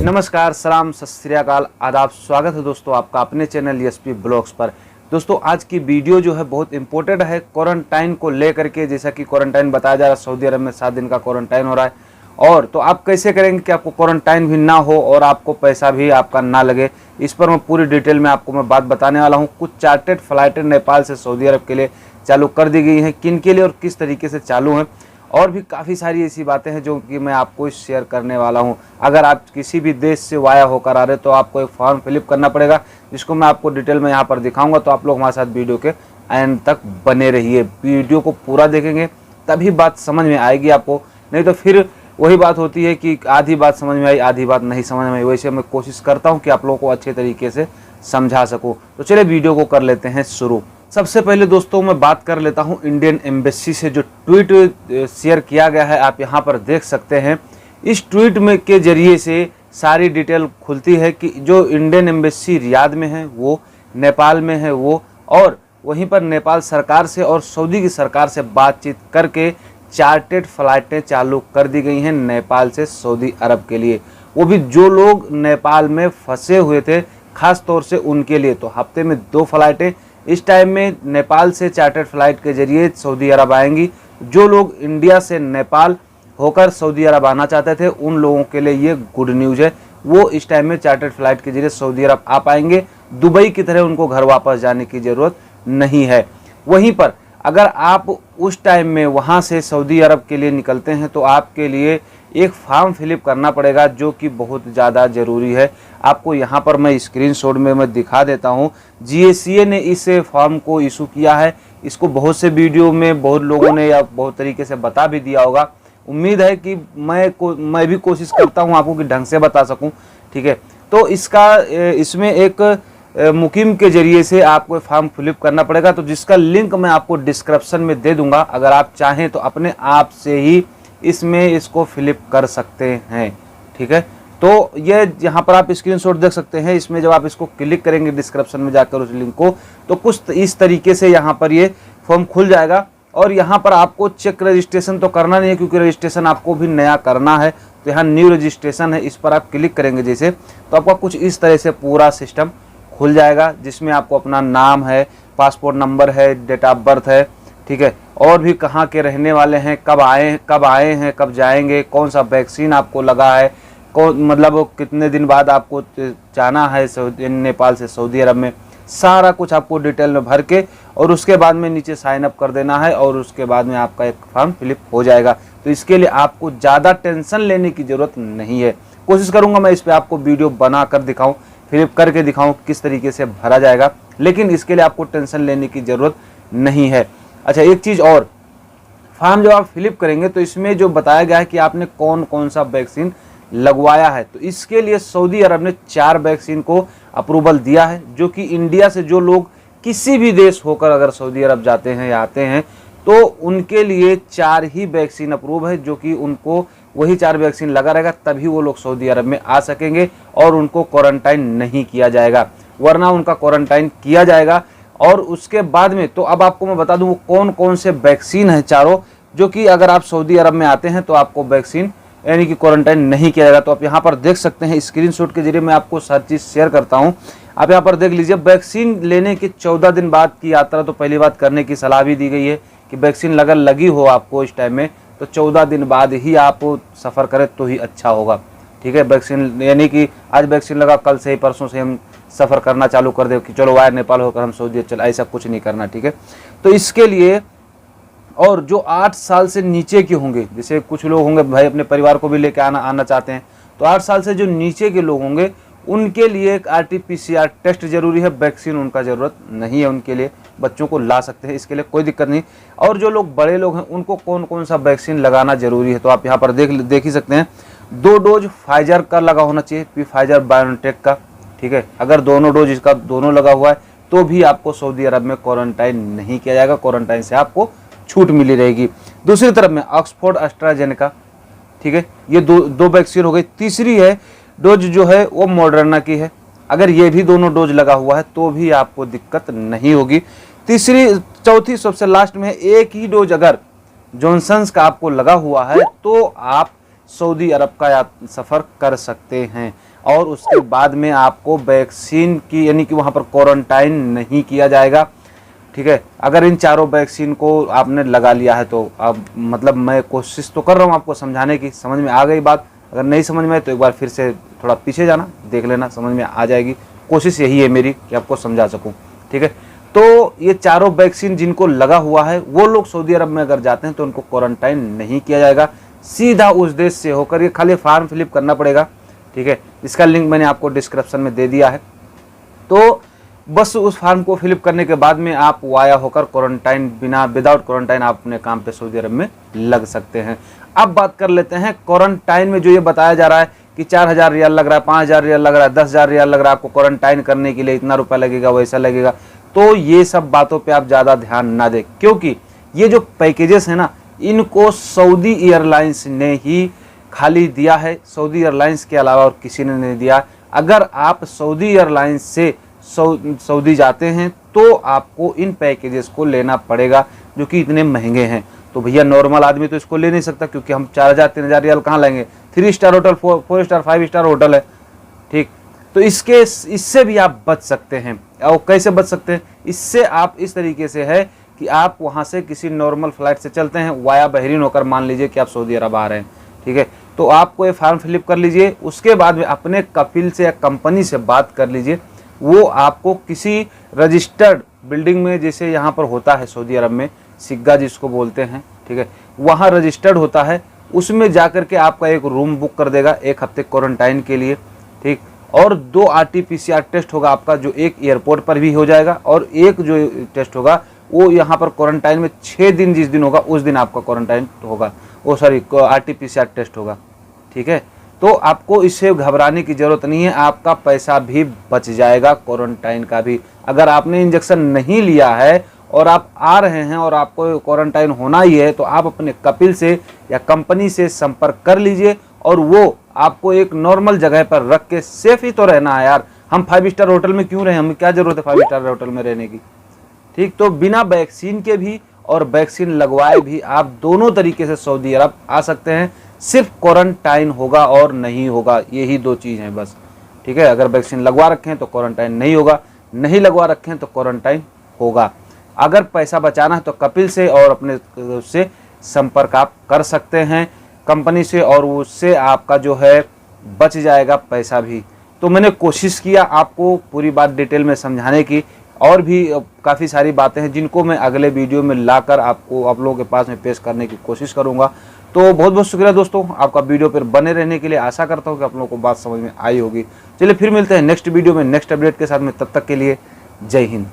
नमस्कार, सलाम, सत श्री अकाल, आदाब। स्वागत है दोस्तों आपका अपने चैनल एसपी ब्लॉग्स पर। दोस्तों आज की वीडियो जो है बहुत इंपॉर्टेंट है क्वारंटाइन को लेकर के। जैसा कि क्वारंटाइन बताया जा रहा है, सऊदी अरब में 7 दिन का क्वारंटाइन हो रहा है। और तो आप कैसे करेंगे कि आपको क्वारंटाइन भी ना हो और आपको पैसा भी आपका ना लगे, इस पर मैं पूरी डिटेल में आपको बात बताने वाला हूँ। कुछ चार्टेड फ्लाइटें नेपाल से सऊदी अरब के लिए चालू कर दी गई हैं, किन के लिए और किस तरीके से चालू हैं, और भी काफ़ी सारी ऐसी बातें हैं जो कि मैं आपको शेयर करने वाला हूं। अगर आप किसी भी देश से वाया होकर आ रहे तो आपको एक फॉर्म फिलअप करना पड़ेगा, जिसको मैं आपको डिटेल में यहां पर दिखाऊंगा। तो आप लोग हमारे साथ वीडियो के एंड तक बने रहिए। वीडियो को पूरा देखेंगे तभी बात समझ में आएगी आपको, नहीं तो फिर वही बात होती है कि आधी बात समझ में आई, आधी बात नहीं समझ में आई। वैसे मैं कोशिश करता हूँ कि आप लोगों को अच्छे तरीके से समझा सकूँ। तो चलिए वीडियो को कर लेते हैं शुरू। सबसे पहले दोस्तों मैं बात कर लेता हूं इंडियन एम्बेसी से जो ट्वीट शेयर किया गया है, आप यहां पर देख सकते हैं। इस ट्वीट में के जरिए से सारी डिटेल खुलती है कि जो इंडियन एम्बेसी रियाद में है वो, नेपाल में है वो, और वहीं पर नेपाल सरकार से और सऊदी की सरकार से बातचीत करके चार्टेड फ्लाइटें चालू कर दी गई हैं नेपाल से सऊदी अरब के लिए। वो भी जो लोग नेपाल में फंसे हुए थे, खास तौर से उनके लिए। तो हफ्ते में 2 फ्लाइटें इस टाइम में नेपाल से चार्टर्ड फ्लाइट के जरिए सऊदी अरब आएंगी। जो लोग इंडिया से नेपाल होकर सऊदी अरब आना चाहते थे उन लोगों के लिए ये गुड न्यूज़ है। वो इस टाइम में चार्टर्ड फ्लाइट के जरिए सऊदी अरब आ पाएंगे। दुबई की तरह उनको घर वापस जाने की ज़रूरत नहीं है। वहीं पर अगर आप उस टाइम में वहाँ से सऊदी अरब के लिए निकलते हैं तो आपके लिए एक फॉर्म फिलअप करना पड़ेगा, जो कि बहुत ज़्यादा ज़रूरी है। आपको यहाँ पर मैं स्क्रीनशॉट में मैं दिखा देता हूँ। GSA ने इस फॉर्म को इशू किया है। इसको बहुत से वीडियो में बहुत लोगों ने या बहुत तरीके से बता भी दिया होगा। उम्मीद है कि मैं भी कोशिश करता हूँ आपको कि ढंग से बता सकूँ, ठीक है। तो इसमें एक मुकीम के जरिए से आपको फॉर्म फिलअप करना पड़ेगा, तो जिसका लिंक मैं आपको डिस्क्रिप्शन में दे दूंगा। अगर आप चाहें तो अपने आप से ही इसमें इसको फिलअप कर सकते हैं, ठीक है। तो ये यहाँ पर आप स्क्रीनशॉट देख सकते हैं। इसमें जब आप इसको क्लिक करेंगे डिस्क्रिप्शन में जाकर उस लिंक को, तो कुछ इस तरीके से यहाँ पर ये फॉर्म खुल जाएगा। और यहाँ पर आपको चेक रजिस्ट्रेशन तो करना नहीं है, क्योंकि रजिस्ट्रेशन आपको भी नया करना है। तो यहाँ न्यू रजिस्ट्रेशन है, इस पर आप क्लिक करेंगे जैसे, तो आपका कुछ इस तरह से पूरा सिस्टम खुल जाएगा, जिसमें आपको अपना नाम है, पासपोर्ट नंबर है, डेट ऑफ बर्थ है, ठीक है, और भी कहाँ के रहने वाले हैं, कब आए हैं, कब जाएंगे, कौन सा वैक्सीन आपको लगा है, मतलब कितने दिन बाद आपको जाना है नेपाल से सऊदी अरब में, सारा कुछ आपको डिटेल में भर के और उसके बाद में नीचे साइन अप कर देना है। और उसके बाद में आपका एक फॉर्म फिलअप हो जाएगा। तो इसके लिए आपको ज़्यादा टेंशन लेने की ज़रूरत नहीं है। कोशिश करूँगा मैं इस पर आपको वीडियो बना कर दिखाऊँ, फिलअप करके दिखाऊँ किस तरीके से भरा जाएगा, लेकिन इसके लिए आपको टेंशन लेने की ज़रूरत नहीं है। अच्छा, एक चीज़ और, फॉर्म जब आप फिलअप करेंगे तो इसमें जो बताया गया है कि आपने कौन कौन सा वैक्सीन लगवाया है, तो इसके लिए सऊदी अरब ने 4 वैक्सीन को अप्रूवल दिया है। जो कि इंडिया से जो लोग किसी भी देश होकर अगर सऊदी अरब जाते हैं या आते हैं तो उनके लिए 4 ही वैक्सीन अप्रूव है, जो कि उनको वही 4 वैक्सीन लगा रहेगा, तभी वो लोग सऊदी अरब में आ सकेंगे और उनको क्वारंटाइन नहीं किया जाएगा, वरना उनका क्वारंटाइन किया जाएगा। और उसके बाद में तो अब आपको मैं बता दूं वो कौन कौन से वैक्सीन है चारों, जो कि अगर आप सऊदी अरब में आते हैं तो आपको वैक्सीन यानी कि क्वारंटाइन नहीं किया जाएगा। तो आप यहाँ पर देख सकते हैं, स्क्रीनशॉट के जरिए मैं आपको हर चीज़ शेयर करता हूँ। आप यहाँ पर देख लीजिए, वैक्सीन लेने के 14 दिन बाद की यात्रा तो पहली बात करने की सलाह भी दी गई है कि वैक्सीन अगर लगी हो आपको इस टाइम में तो 14 दिन बाद ही आप सफ़र करें तो ही अच्छा होगा, ठीक है। वैक्सीन यानी कि आज वैक्सीन लगा, कल से ही परसों से हम सफ़र करना चालू कर दे कि चलो वाया नेपाल होकर हम सऊदी चल, ऐसा कुछ नहीं करना, ठीक है। तो इसके लिए, और जो 8 साल से नीचे के होंगे, जैसे कुछ लोग होंगे भाई अपने परिवार को भी लेकर आना चाहते हैं, तो 8 साल से जो नीचे के लोग होंगे उनके लिए एक RT-PCR टेस्ट जरूरी है। वैक्सीन उनका ज़रूरत नहीं है, उनके लिए बच्चों को ला सकते हैं, इसके लिए कोई दिक्कत नहीं। और जो लोग बड़े लोग हैं उनको कौन कौन सा वैक्सीन लगाना जरूरी है, तो आप यहाँ पर देख ही सकते हैं। 2 डोज फाइजर का लगा होना चाहिए, फाइजर बायोनटेक का, ठीक है। अगर दोनों डोज इसका दोनों लगा हुआ है तो भी आपको सऊदी अरब में क्वारंटाइन नहीं किया जाएगा, क्वारंटाइन से आपको छूट मिली रहेगी। दूसरी तरफ में ऑक्सफोर्ड एस्ट्राजेनेका, ठीक है, ये दो वैक्सीन हो गई। तीसरी है डोज जो है वो मॉडर्ना की है। अगर ये भी दोनों डोज लगा हुआ है तो भी आपको दिक्कत नहीं होगी। चौथी सबसे लास्ट में एक ही डोज अगर जॉनसन्स का आपको लगा हुआ है तो आप सऊदी अरब का सफ़र कर सकते हैं। और उसके बाद में आपको वैक्सीन की यानी कि वहाँ पर क्वारंटाइन नहीं किया जाएगा। ठीक है, अगर इन चारों वैक्सीन को आपने लगा लिया है तो अब मतलब मैं कोशिश तो कर रहा हूँ आपको समझाने की, समझ में आ गई बात। अगर नहीं समझ में आए तो एक बार फिर से थोड़ा पीछे जाना, देख लेना, समझ में आ जाएगी। कोशिश यही है मेरी कि आपको समझा सकूँ। ठीक है, तो ये चारों वैक्सीन जिनको लगा हुआ है वो लोग सऊदी अरब में अगर जाते हैं तो उनको क्वारंटाइन नहीं किया जाएगा, सीधा उस देश से होकर ये खाली फॉर्म फिलअप करना पड़ेगा। ठीक है, इसका लिंक मैंने आपको डिस्क्रिप्शन में दे दिया है। तो बस उस फॉर्म को फिलअप करने के बाद में आप वाया होकर क्वारंटाइन विदाउट क्वारंटाइन आप अपने काम पे सऊदी अरब में लग सकते हैं। अब बात कर लेते हैं क्वारंटाइन में जो ये बताया जा रहा है कि 4,000 रियाल लग रहा है, 5,000 रियाल लग रहा है, 10,000 रियाल लग रहा है, आपको क्वारंटाइन करने के लिए इतना रुपया लगेगा, वैसा लगेगा। तो ये सब बातों पे आप ज़्यादा ध्यान ना दें, क्योंकि ये जो पैकेजेस है ना, इनको सऊदी एयरलाइंस ने ही खाली दिया है, सऊदी एयरलाइंस के अलावा और किसी ने नहीं दिया। अगर आप सऊदी एयरलाइंस से सऊदी जाते हैं तो आपको इन पैकेजेस को लेना पड़ेगा, जो कि इतने महंगे हैं। तो भैया नॉर्मल आदमी तो इसको ले नहीं सकता, क्योंकि हम 4,000 3,000 रियाल कहाँ लेंगे? 3 star hotel, 4 star 5 star hotel है। ठीक, तो इससे भी आप बच सकते हैं। और कैसे बच सकते हैं? इससे आप इस तरीके से है कि आप वहाँ से किसी नॉर्मल फ्लाइट से चलते हैं, वाया बहरीन होकर, मान लीजिए कि आप सऊदी अरब आ रहे हैं। ठीक है, तो आपको ये फॉर्म फिलअप कर लीजिए, उसके बाद में अपने कपिल से या कंपनी से बात कर लीजिए। वो आपको किसी रजिस्टर्ड बिल्डिंग में, जैसे यहाँ पर होता है सऊदी अरब में सिग्गा जिसको बोलते हैं, ठीक है, वहाँ रजिस्टर्ड होता है, उसमें जाकर के आपका एक रूम बुक कर देगा 1 हफ्ते क्वारंटाइन के लिए। ठीक, और 2 RT-PCR टेस्ट होगा आपका, जो एक एयरपोर्ट पर भी हो जाएगा, और एक जो टेस्ट होगा वो यहाँ पर क्वारंटाइन में 6 दिन जिस दिन होगा उस दिन आपका क्वारंटाइन होगा, RT-PCR टेस्ट होगा। ठीक है, तो आपको इससे घबराने की ज़रूरत नहीं है, आपका पैसा भी बच जाएगा क्वारंटाइन का भी। अगर आपने इंजेक्शन नहीं लिया है और आप आ रहे हैं और आपको क्वारंटाइन होना ही है, तो आप अपने कपिल से या कंपनी से संपर्क कर लीजिए, और वो आपको एक नॉर्मल जगह पर रख के, सेफ ही तो रहना है यार, हम 5 स्टार होटल में क्यों रहें, हमें क्या ज़रूरत है 5 स्टार होटल में रहने की। ठीक, तो बिना वैक्सीन के भी और वैक्सीन लगवाए भी आप दोनों तरीके से सऊदी अरब आ सकते हैं। सिर्फ क्वारंटाइन होगा और नहीं होगा, यही 2 चीज़ हैं बस। ठीक है, अगर वैक्सीन लगवा रखे हैं तो क्वारंटाइन नहीं होगा, नहीं लगवा रखे हैं तो क्वारंटाइन होगा। अगर पैसा बचाना है तो कपिल से और अपने उससे संपर्क आप कर सकते हैं, कंपनी से, और उससे आपका जो है बच जाएगा पैसा भी। तो मैंने कोशिश किया आपको पूरी बात डिटेल में समझाने की, और भी काफ़ी सारी बातें हैं जिनको मैं अगले वीडियो में लाकर आपको आप लोगों के पास में पेश करने की कोशिश करूंगा। तो बहुत बहुत शुक्रिया दोस्तों, आपका वीडियो पर बने रहने के लिए। आशा करता हूं कि आप लोगों को बात समझ में आई होगी। चलिए फिर मिलते हैं नेक्स्ट वीडियो में नेक्स्ट अपडेट के साथ में, तब तक के लिए जय हिंद।